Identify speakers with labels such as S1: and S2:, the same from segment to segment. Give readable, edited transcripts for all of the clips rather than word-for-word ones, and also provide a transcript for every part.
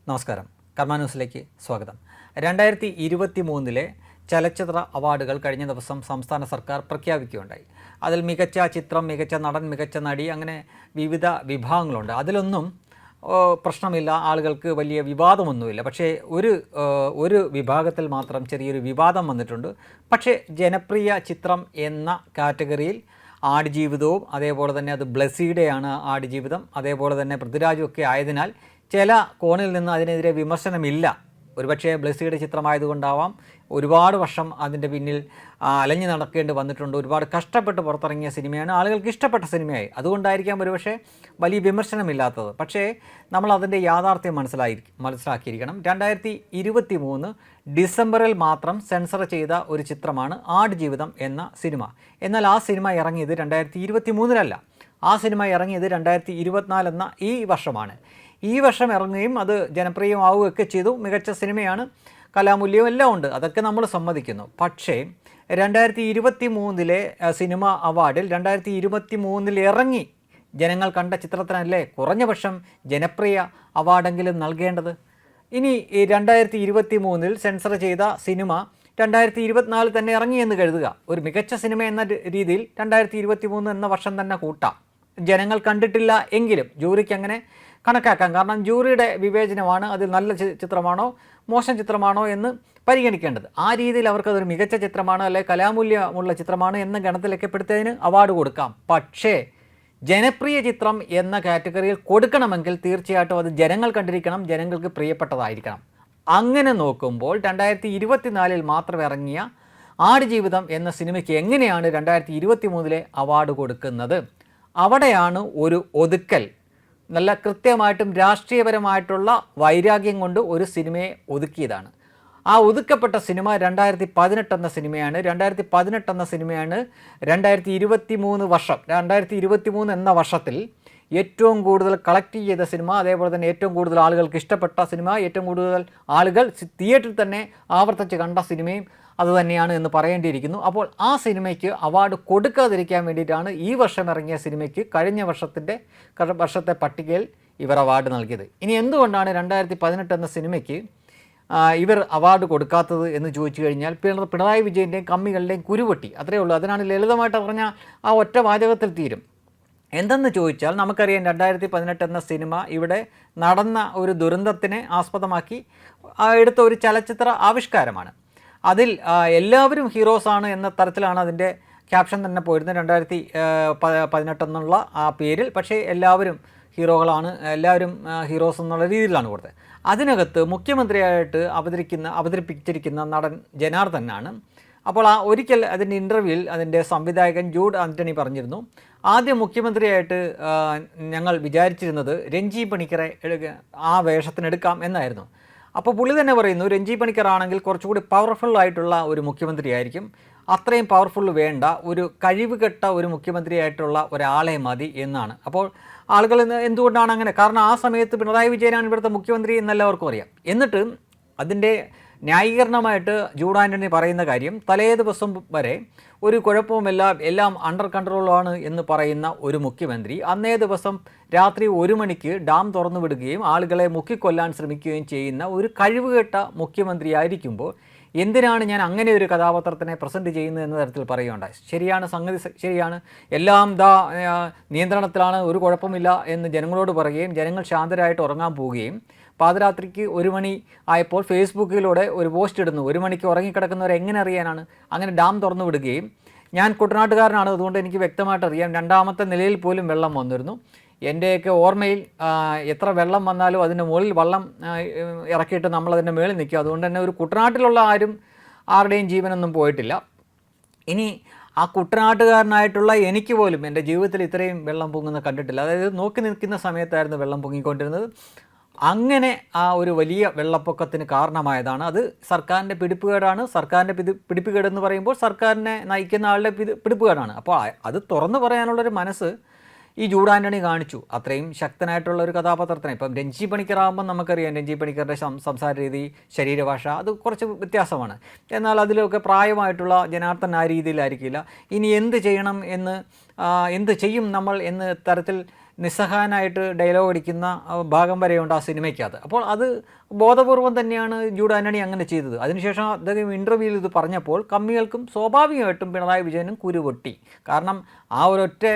S1: നമസ്കാരം. കർമ്മ ന്യൂസിലേക്ക് സ്വാഗതം. 2023 ചലച്ചിത്ര അവാർഡുകൾ കഴിഞ്ഞ ദിവസം സംസ്ഥാന സർക്കാർ പ്രഖ്യാപിക്കുകയുണ്ടായി. അതിൽ മികച്ച ചിത്രം, മികച്ച നടൻ, മികച്ച നടി, അങ്ങനെ വിവിധ വിഭാഗങ്ങളുണ്ട്. അതിലൊന്നും പ്രശ്നമില്ല, ആളുകൾക്ക് വലിയ വിവാദമൊന്നുമില്ല. പക്ഷേ ഒരു വിഭാഗത്തിൽ മാത്രം ചെറിയൊരു വിവാദം വന്നിട്ടുണ്ട്. പക്ഷേ ജനപ്രിയ ചിത്രം എന്ന കാറ്റഗറിയിൽ ആടുജീവിതവും, അതേപോലെ തന്നെ അത് ബ്ലസ്സിയുടെയാണ് ആടുജീവിതം, അതേപോലെ തന്നെ പൃഥ്വിരാജും ഒക്കെ ആയതിനാൽ ചില കോണിൽ നിന്ന് അതിനെതിരെ വിമർശനമില്ല. ഒരുപക്ഷെ ബ്ലസ്സിയുടെ ചിത്രമായതുകൊണ്ടാവാം ഒരുപാട് വർഷം അതിൻ്റെ പിന്നിൽ അലഞ്ഞു നടക്കേണ്ടി വന്നിട്ടുണ്ട്. ഒരുപാട് കഷ്ടപ്പെട്ട് പുറത്തിറങ്ങിയ സിനിമയാണ്, ആളുകൾക്ക് ഇഷ്ടപ്പെട്ട സിനിമയായി. അതുകൊണ്ടായിരിക്കാം ഒരുപക്ഷെ വലിയ വിമർശനമില്ലാത്തത്. പക്ഷേ നമ്മൾ അതിൻ്റെ യാഥാർത്ഥ്യം മനസ്സിലാക്കിയിരിക്കണം. 2023 ഡിസംബറിൽ മാത്രം സെൻസർ ചെയ്ത ഒരു ചിത്രമാണ് ആടുജീവിതം എന്ന സിനിമ. എന്നാൽ ആ സിനിമ ഇറങ്ങിയത് 2023 ആ സിനിമ ഇറങ്ങിയത് 2024 എന്ന ഈ വർഷമാണ്. ഈ വർഷം ഇറങ്ങുകയും അത് ജനപ്രിയമാവുകയൊക്കെ ചെയ്തു. മികച്ച സിനിമയാണ്, കലാമൂല്യവും എല്ലാം ഉണ്ട്, അതൊക്കെ നമ്മൾ സമ്മതിക്കുന്നു. പക്ഷേ 2023 സിനിമ അവാർഡിൽ 2023 ഇറങ്ങി ജനങ്ങൾ കണ്ട ചിത്രത്തിനല്ലേ കുറഞ്ഞ പക്ഷം ജനപ്രിയ അവാർഡെങ്കിലും നൽകേണ്ടത്. ഇനി 2023 സെൻസർ ചെയ്ത സിനിമ 2024 തന്നെ ഇറങ്ങിയെന്ന് കരുതുക. ഒരു മികച്ച സിനിമ എന്ന രീതിയിൽ 2023 എന്ന വർഷം തന്നെ കൂട്ടാം. ജനങ്ങൾ കണ്ടിട്ടില്ല എങ്കിലും ജൂറിക്ക് അങ്ങനെ കണക്കാക്കാം. കാരണം ജൂറിയുടെ വിവേചനമാണ് അതിൽ നല്ല ചിത്രമാണോ മോശം ചിത്രമാണോ എന്ന് പരിഗണിക്കേണ്ടത്. ആ രീതിയിൽ അവർക്കതൊരു മികച്ച ചിത്രമാണ്, അല്ലെങ്കിൽ കലാമൂല്യമുള്ള ചിത്രമാണ് എന്ന ഗണത്തിലൊക്കെ പെടുത്തതിന് അവാർഡ് കൊടുക്കാം. പക്ഷേ ജനപ്രിയ ചിത്രം എന്ന കാറ്റഗറിയിൽ കൊടുക്കണമെങ്കിൽ തീർച്ചയായിട്ടും അത് ജനങ്ങൾ കണ്ടിരിക്കണം, ജനങ്ങൾക്ക് പ്രിയപ്പെട്ടതായിരിക്കണം. അങ്ങനെ നോക്കുമ്പോൾ 2024 മാത്രം ഇറങ്ങിയ ആടുജീവിതം എന്ന സിനിമയ്ക്ക് എങ്ങനെയാണ് 2023 അവാർഡ് കൊടുക്കുന്നത്? അവിടെയാണ് ഒരു ഒതുക്കൽ. നല്ല കൃത്യമായിട്ടും രാഷ്ട്രീയപരമായിട്ടുള്ള വൈരാഗ്യം കൊണ്ട് ഒരു സിനിമയെ ഒതുക്കിയതാണ്. ആ ഒതുക്കപ്പെട്ട സിനിമ 2018 എന്ന സിനിമയാണ്. 2018 എന്ന സിനിമയാണ് 2023 വർഷം. 2023 എന്ന വർഷത്തിൽ ഏറ്റവും കൂടുതൽ കളക്ട് ചെയ്ത സിനിമ, അതേപോലെ തന്നെ ഏറ്റവും കൂടുതൽ ആളുകൾക്ക് ഇഷ്ടപ്പെട്ട സിനിമ, ഏറ്റവും കൂടുതൽ ആളുകൾ തിയേറ്ററിൽ തന്നെ ആവർത്തിച്ച് കണ്ട സിനിമയും അതുതന്നെയാണ് എന്ന് പറയേണ്ടിയിരിക്കുന്നു. അപ്പോൾ ആ സിനിമയ്ക്ക് അവാർഡ് കൊടുക്കാതിരിക്കാൻ വേണ്ടിയിട്ടാണ് ഈ വർഷം ഇറങ്ങിയ സിനിമയ്ക്ക് കഴിഞ്ഞ വർഷത്തെ പട്ടികയിൽ ഇവർ അവാർഡ് നൽകിയത്. ഇനി എന്തുകൊണ്ടാണ് 2018 എന്ന സിനിമയ്ക്ക് ഇവർ അവാർഡ് കൊടുക്കാത്തത് എന്ന് ചോദിച്ചു കഴിഞ്ഞാൽ പിണറായി വിജയൻ്റെയും കമ്മികളുടെയും കുരുപൊട്ടി, അത്രയേ ഉള്ളൂ. അതിനാണ് ലളിതമായിട്ട് പറഞ്ഞാൽ ആ ഒറ്റ വാചകത്തിൽ തീരും. എന്തെന്ന് ചോദിച്ചാൽ നമുക്കറിയാം 2018 എന്ന സിനിമ ഇവിടെ നടന്ന ഒരു ദുരന്തത്തിനെ ആസ്പദമാക്കി എടുത്ത ഒരു ചലച്ചിത്ര ആവിഷ്കാരമാണ്. അതിൽ എല്ലാവരും ഹീറോസാണ് എന്ന തരത്തിലാണ് അതിൻ്റെ ക്യാപ്ഷൻ തന്നെ പോയിരുന്നത് 2018 എന്നുള്ള ആ പേരിൽ. പക്ഷേ എല്ലാവരും ഹീറോകളാണ്, എല്ലാവരും ഹീറോസ് എന്നുള്ള രീതിയിലാണ് കൊടുത്തത്. അതിനകത്ത് മുഖ്യമന്ത്രിയായിട്ട് അവതരിപ്പിച്ചിരിക്കുന്ന നടൻ ജനാർദ്ദനാണ്. അപ്പോൾ ഒരിക്കൽ അതിൻ്റെ ഇൻ്റർവ്യൂവിൽ അതിൻ്റെ സംവിധായകൻ ജൂഡ് ആൻ്റണി പറഞ്ഞിരുന്നു, ആദ്യം മുഖ്യമന്ത്രിയായിട്ട് ഞങ്ങൾ വിചാരിച്ചിരുന്നത് രഞ്ജി പണിക്കരെ ആ വേഷത്തിനെടുക്കാം എന്നായിരുന്നു. അപ്പോൾ പുള്ളി തന്നെ പറയുന്നു, രഞ്ജി പണിക്കർ ആണെങ്കിൽ കുറച്ചുകൂടി പവർഫുൾ ആയിട്ടുള്ള ഒരു മുഖ്യമന്ത്രി ആയിരിക്കും, അത്രയും പവർഫുൾ വേണ്ട, ഒരു കഴിവുകെട്ട ഒരു മുഖ്യമന്ത്രി ആയിട്ടുള്ള ഒരാളെ മതി എന്നാണ്. അപ്പോൾ ആളുകൾ എന്തുകൊണ്ടാണ് അങ്ങനെ? കാരണം ആ സമയത്ത് പിണറായി വിജയനാണ് ഇവിടുത്തെ മുഖ്യമന്ത്രി എന്നെല്ലാവർക്കും അറിയാം. എന്നിട്ട് അതിൻ്റെ ന്യായീകരണമായിട്ട് ജൂഡ് ആൻ്റണി പറയുന്ന കാര്യം, തലേ ദിവസം വരെ ഒരു കുഴപ്പവുമില്ല, എല്ലാം അണ്ടർ കൺട്രോളാണ് എന്ന് പറയുന്ന ഒരു മുഖ്യമന്ത്രി അന്നേ ദിവസം രാത്രി 1 മണിക്ക് ഡാം തുറന്നു വിടുകയും ആളുകളെ മുക്കിക്കൊല്ലാൻ ശ്രമിക്കുകയും ചെയ്യുന്ന ഒരു കഴിവുകെട്ട മുഖ്യമന്ത്രി ആയിരിക്കുമ്പോൾ എന്തിനാണ് ഞാൻ അങ്ങനെ ഒരു കഥാപാത്രത്തിനെ പ്രസൻറ്റ് ചെയ്യുന്നത് എന്ന തരത്തിൽ പറയുകയുണ്ടായി. ശരിയാണ്, സംഗതി ശരിയാണ്, എല്ലാം നിയന്ത്രണത്തിലാണ്, ഒരു കുഴപ്പമില്ല എന്ന് ജനങ്ങളോട് പറയുകയും ജനങ്ങൾ ശാന്തരായിട്ട് ഉറങ്ങാൻ പോവുകയും പാതിരാത്രിക്ക് 1 മണി ആയപ്പോൾ ഫേസ്ബുക്കിലൂടെ ഒരു പോസ്റ്റ് ഇടുന്നു, 1 മണിക്ക് ഉറങ്ങിക്കിടക്കുന്നവരെ എങ്ങനെ അറിയാനാണ്, അങ്ങനെ ഡാം തുറന്നു വിടുകയും, ഞാൻ കുട്ടനാട്ടുകാരനാണ് അതുകൊണ്ട് എനിക്ക് വ്യക്തമായിട്ട് അറിയാം, 2ാമത്തെ നിലയിൽ പോലും വെള്ളം വന്നിരുന്നു, എൻ്റെയൊക്കെ ഓർമ്മയിൽ എത്ര വെള്ളം വന്നാലും അതിൻ്റെ മുകളിൽ വെള്ളം ഇറക്കിയിട്ട് നമ്മളതിൻ്റെ മുകളിൽ നിൽക്കും, അതുകൊണ്ട് തന്നെ ഒരു കുട്ടനാട്ടിലുള്ള ആരുടെയും ജീവനൊന്നും പോയിട്ടില്ല. ഇനി ആ കുട്ടനാട്ടുകാരനായിട്ടുള്ള എനിക്ക് പോലും എൻ്റെ ജീവിതത്തിൽ ഇത്രയും വെള്ളം പൊങ്ങുന്ന കണ്ടിട്ടില്ല. അതായത് നോക്കി നിൽക്കുന്ന സമയത്തായിരുന്നു വെള്ളം പൊങ്ങിക്കൊണ്ടിരുന്നത്. അങ്ങനെ ആ ഒരു വലിയ വെള്ളപ്പൊക്കത്തിന് കാരണമായതാണ്. അത് സർക്കാരിൻ്റെ പിടിപ്പുകേടാണ്. സർക്കാരിൻ്റെ പിടിപ്പുകേടെന്ന് പറയുമ്പോൾ സർക്കാരിനെ നയിക്കുന്ന ആളുടെ പിടിപ്പുകേടാണ്. അപ്പോൾ അത് തുറന്നു പറയാനുള്ളൊരു മനസ്സ് ഈ ജൂഡ് ആൻ്റണി കാണിച്ചു. അത്രയും ശക്തനായിട്ടുള്ള ഒരു കഥാപാത്രത്തിനെ, ഇപ്പം രഞ്ജി പണിക്കറാകുമ്പം നമുക്കറിയാം രഞ്ജി പണിക്കരുടെ സംസാര രീതി, ശരീരഭാഷ അത് കുറച്ച് വ്യത്യാസമാണ്. എന്നാൽ അതിലൊക്കെ പ്രായമായിട്ടുള്ള ജനാർദ്ദൻ ആ രീതിയിലായിരിക്കില്ല. ഇനി എന്ത് ചെയ്യണം എന്ത് ചെയ്യും നമ്മൾ എന്ന തരത്തിൽ നിസ്സഹായനായിട്ട് ഡയലോഗ് അടിക്കുന്ന ഭാഗം വരെയുണ്ട് ആ സിനിമയ്ക്കകത്ത്. അപ്പോൾ അത് ബോധപൂർവം തന്നെയാണ് ജൂഡ് ആൻ്റണി അങ്ങനെ ചെയ്തത്. അതിനുശേഷം അദ്ദേഹം ഇൻ്റർവ്യൂവിൽ ഇത് പറഞ്ഞപ്പോൾ കമ്മികൾക്കും സ്വാഭാവികമായിട്ടും പിണറായി വിജയനും കുരുപൊട്ടി. കാരണം ആ ഒരൊറ്റ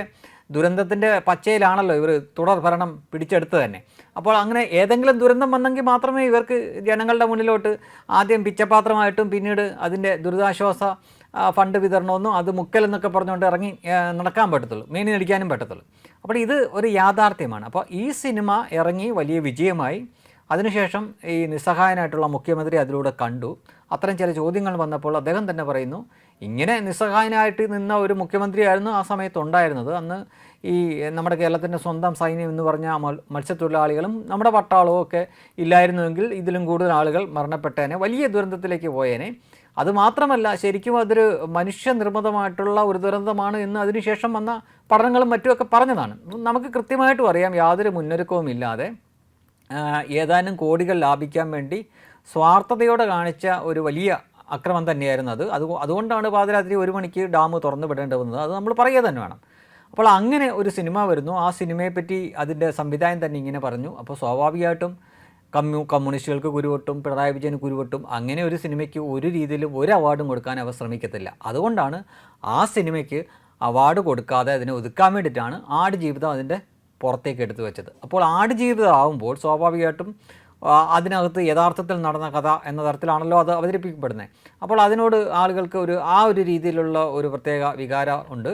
S1: ദുരന്തത്തിൻ്റെ പച്ചയിലാണല്ലോ ഇവർ തുടർ ഭരണം പിടിച്ചെടുത്ത് തന്നെ. അപ്പോൾ അങ്ങനെ ഏതെങ്കിലും ദുരന്തം വന്നെങ്കിൽ മാത്രമേ ഇവർക്ക് ജനങ്ങളുടെ മുന്നിലോട്ട് ആദ്യം പിച്ചപാത്രമായിട്ടും പിന്നീട് അതിൻ്റെ ദുരിതാശ്വാസ ഫണ്ട് വിതരണമെന്നും അത് മുക്കലെന്നൊക്കെ പറഞ്ഞുകൊണ്ട് ഇറങ്ങി നടക്കാൻ പറ്റത്തുള്ളൂ, മേനി നടിക്കാനും പറ്റത്തുള്ളൂ. അപ്പോൾ ഇത് ഒരു യാഥാർത്ഥ്യമാണ്. അപ്പോൾ ഈ സിനിമ ഇറങ്ങി വലിയ വിജയമായി. അതിനുശേഷം ഈ നിസ്സഹായനായിട്ടുള്ള മുഖ്യമന്ത്രി അതിലൂടെ കണ്ടു. അത്തരം ചില ചോദ്യങ്ങൾ വന്നപ്പോൾ അദ്ദേഹം തന്നെ പറയുന്നു, ഇങ്ങനെ നിസ്സഹായനായിട്ട് നിന്ന ഒരു മുഖ്യമന്ത്രിയായിരുന്നു ആ സമയത്ത് ഉണ്ടായിരുന്നത്. അന്ന് ഈ നമ്മുടെ കേരളത്തിൻ്റെ സ്വന്തം സൈന്യം എന്ന് പറഞ്ഞ മത്സ്യത്തൊഴിലാളികളും നമ്മുടെ പട്ടാളവും ഒക്കെ ഇല്ലായിരുന്നുവെങ്കിൽ ഇതിലും കൂടുതൽ ആളുകൾ മരണപ്പെട്ടേനെ, വലിയ ദുരന്തത്തിലേക്ക് പോയേനെ. അതുമാത്രമല്ല, ശരിക്കും അതൊരു മനുഷ്യനിർമ്മിതമായിട്ടുള്ള ഒരു ദുരന്തമാണ് എന്ന് അതിനുശേഷം വന്ന പഠനങ്ങളും മറ്റുമൊക്കെ പറഞ്ഞതാണ്. നമുക്ക് കൃത്യമായിട്ടും അറിയാം, യാതൊരു മുന്നൊരുക്കവും ഇല്ലാതെ ഏതാനും കോടികൾ ലാഭിക്കാൻ വേണ്ടി സ്വാർത്ഥതയോടെ കാണിച്ച ഒരു വലിയ അക്രമം തന്നെയായിരുന്നു അത്. അതുകൊണ്ടാണ് പാതിരാത്രി 1 മണിക്ക് ഡാം തുറന്നു വിടേണ്ടി വന്നത്. അത് നമ്മൾ പറയുക തന്നെ വേണം. അപ്പോൾ അങ്ങനെ ഒരു സിനിമ വരുന്നു. ആ സിനിമയെപ്പറ്റി അതിൻ്റെ സംവിധായകൻ തന്നെ ഇങ്ങനെ പറഞ്ഞു. അപ്പോൾ സ്വാഭാവികമായിട്ടും കമ്മ്യൂണിസ്റ്റുകൾക്ക് കുരുവൊട്ടും പിണറായി വിജയന് കുരുവൊട്ടും. അങ്ങനെ ഒരു സിനിമയ്ക്ക് ഒരു രീതിയിലും ഒരു അവാർഡും കൊടുക്കാൻ അവർ ശ്രമിക്കത്തില്ല. അതുകൊണ്ടാണ് ആ സിനിമയ്ക്ക് അവാർഡ് കൊടുക്കാതെ അതിനെ ഒതുക്കാൻ വേണ്ടിയിട്ടാണ് ആടുജീവിതം അതിൻ്റെ പുറത്തേക്ക് എടുത്തു വെച്ചത്. അപ്പോൾ ആടുജീവിതം ആകുമ്പോൾ സ്വാഭാവികമായിട്ടും അതിനകത്ത് യഥാർത്ഥത്തിൽ നടന്ന കഥ എന്ന തരത്തിലാണല്ലോ അത് അവതരിപ്പിക്കപ്പെടുന്നത്. അപ്പോൾ അതിനോട് ആളുകൾക്ക് ആ ഒരു രീതിയിലുള്ള ഒരു പ്രത്യേക വികാരം ഉണ്ട്.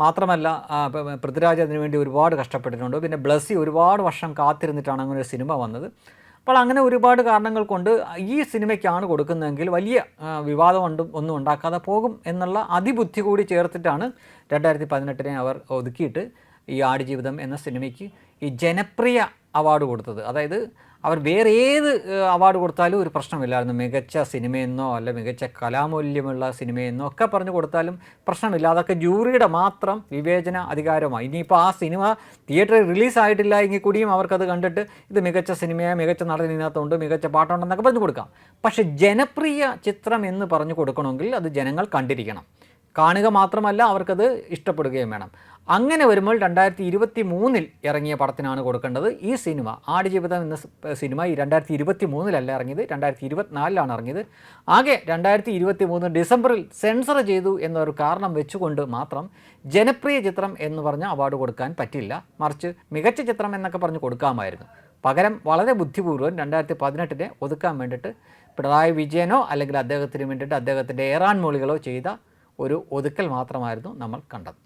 S1: മാത്രമല്ല, പൃഥ്വിരാജ് അതിനു വേണ്ടി ഒരുപാട് കഷ്ടപ്പെട്ടിട്ടുണ്ട്. പിന്നെ ബ്ലസ്സി ഒരുപാട് വർഷം കാത്തിരുന്നിട്ടാണ് അങ്ങനെ ഒരു സിനിമ വന്നത്. അപ്പോൾ അങ്ങനെ ഒരുപാട് കാരണങ്ങൾ കൊണ്ട് ഈ സിനിമയ്ക്കാണ് കൊടുക്കുന്നതെങ്കിൽ വലിയ വിവാദം ഒന്നും ഉണ്ടാക്കാതെ പോകും എന്നുള്ള അതിബുദ്ധി കൂടി ചേർത്തിട്ടാണ് 2018 അവർ ഒതുക്കിയിട്ട് ഈ ആടുജീവിതം എന്ന സിനിമയ്ക്ക് ഈ ജനപ്രിയ അവാർഡ് കൊടുത്തത്. അതായത് അവർ വേറെ ഏത് അവാർഡ് കൊടുത്താലും ഒരു പ്രശ്നമില്ലായിരുന്നു. മികച്ച സിനിമയെന്നോ അല്ല മികച്ച കലാമൂല്യമുള്ള സിനിമയെന്നോ ഒക്കെ പറഞ്ഞു കൊടുത്താലും പ്രശ്നമില്ല. അതൊക്കെ ജൂറിയുടെ മാത്രം വിവേചന അധികാരമായി. ഇനിയിപ്പോൾ ആ സിനിമ തിയേറ്ററിൽ റിലീസായിട്ടില്ല എങ്കിൽ കൂടിയും അവർക്കത് കണ്ടിട്ട് ഇത് മികച്ച സിനിമയെ മികച്ച നടൻ ഇതിനകത്തുണ്ട്, മികച്ച പാട്ടുണ്ടെന്നൊക്കെ പറഞ്ഞു കൊടുക്കാം. പക്ഷേ ജനപ്രിയ ചിത്രം എന്ന് പറഞ്ഞു കൊടുക്കണമെങ്കിൽ അത് ജനങ്ങൾ കണ്ടിരിക്കണം. കാണുക മാത്രമല്ല, അവർക്കത് ഇഷ്ടപ്പെടുകയും വേണം. അങ്ങനെ വരുമ്പോൾ 2023 ഇറങ്ങിയ പടത്തിനാണ് കൊടുക്കേണ്ടത് ഈ സിനിമ. ആടുജീവിതം എന്ന സിനിമ ഈ 2023 ഇറങ്ങിയത്, 2024 ഇറങ്ങിയത്. ആകെ 2023 ഡിസംബറിൽ സെൻസർ ചെയ്തു എന്നൊരു കാരണം വെച്ചുകൊണ്ട് മാത്രം ജനപ്രിയ ചിത്രം എന്ന് പറഞ്ഞ അവാർഡ് കൊടുക്കാൻ പറ്റില്ല. മറിച്ച് മികച്ച ചിത്രം എന്നൊക്കെ പറഞ്ഞ് കൊടുക്കാമായിരുന്നു. പകരം വളരെ ബുദ്ധിപൂർവ്വം 2018 ഒതുക്കാൻ വേണ്ടിയിട്ട് പിണറായി വിജയനോ അല്ലെങ്കിൽ അദ്ദേഹത്തിന് വേണ്ടിയിട്ട് അദ്ദേഹത്തിൻ്റെ ഏറാൻ മൊഴികളോ ചെയ്ത ഒരു ഒതുക്കൽ മാത്രമായിരുന്നു നമ്മൾ കണ്ടത്.